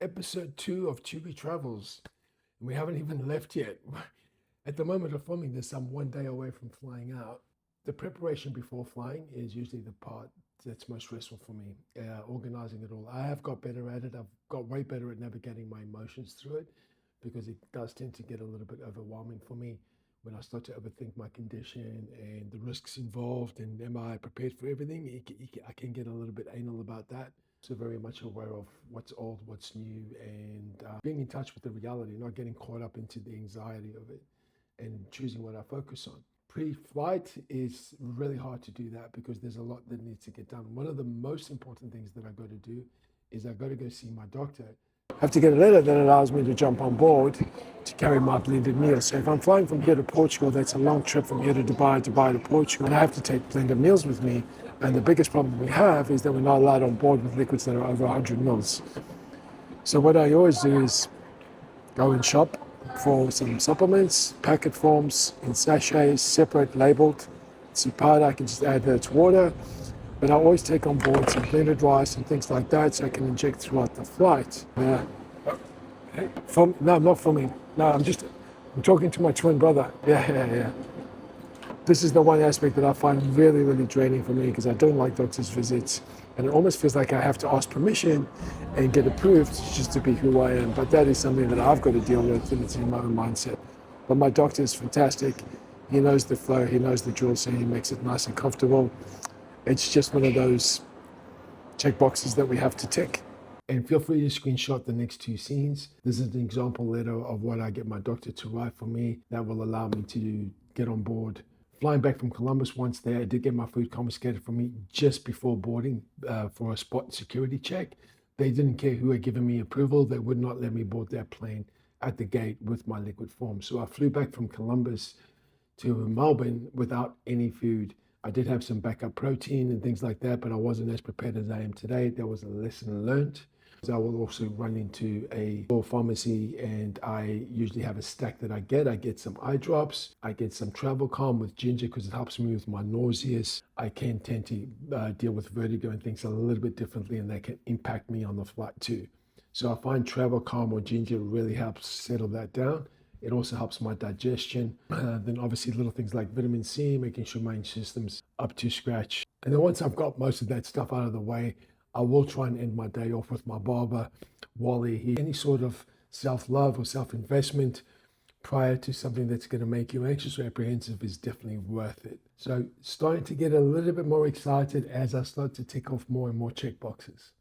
Episode 2 of Tubie Travels. And we haven't even left yet. At the moment of filming this, I'm 1 day away from flying out. The preparation before flying is usually the part that's most stressful for me, organizing it all. I have got better at it. I've got way better at navigating my emotions through it because it does tend to get a little bit overwhelming for me when I start to overthink my condition and the risks involved and am I prepared for everything. I can get a little bit anal about that. So very much aware of what's old, what's new, and being in touch with the reality, not getting caught up into the anxiety of it and choosing what I focus on. Pre-flight is really hard to do that because there's a lot that needs to get done. One of the most important things that I got to do is I got to go see my doctor. I have to get a letter that allows me to jump on board to carry my blended meals. So if I'm flying from here to Portugal, that's a long trip from here to Dubai to Portugal, and I have to take blended meals with me. And the biggest problem we have is that we're not allowed on board with liquids that are over 100 mils. So what I always do is go and shop for some supplements, packet forms, in sachets, separate, labeled. See powder, I can just add that to water. But I always take on board some blended rice and things like that so I can inject throughout the flight. No, I'm not filming. No, I'm talking to my twin brother. Yeah. This is the one aspect that I find really, really draining for me because I don't like doctor's visits. And it almost feels like I have to ask permission and get approved just to be who I am. But that is something that I've got to deal with, and it's in my own mindset. But my doctor is fantastic. He knows the flow, he knows the drill, so he makes it nice and comfortable. It's just one of those checkboxes that we have to tick. And feel free to screenshot the next 2 scenes. This is an example letter of what I get my doctor to write for me that will allow me to get on board. Flying back from Columbus once there, I did get my food confiscated from me just before boarding for a spot security check. They didn't care who had given me approval. They would not let me board that plane at the gate with my liquid form. So I flew back from Columbus to Melbourne without any food. I did have some backup protein and things like that, but I wasn't as prepared as I am today. There was a lesson learned. I will also run into a pharmacy and I usually have a stack that I get. I get some eye drops. I get some travel calm with ginger because it helps me with my nauseous. I can tend to deal with vertigo and things a little bit differently, and that can impact me on the flight too. So I find travel calm or ginger really helps settle that down. It also helps my digestion. Then obviously little things like vitamin C, making sure my immune system's up to scratch. And then once I've got most of that stuff out of the way, I will try and end my day off with my barber, Wally. Any sort of self-love or self-investment prior to something that's going to make you anxious or apprehensive is definitely worth it. So starting to get a little bit more excited as I start to tick off more and more check boxes.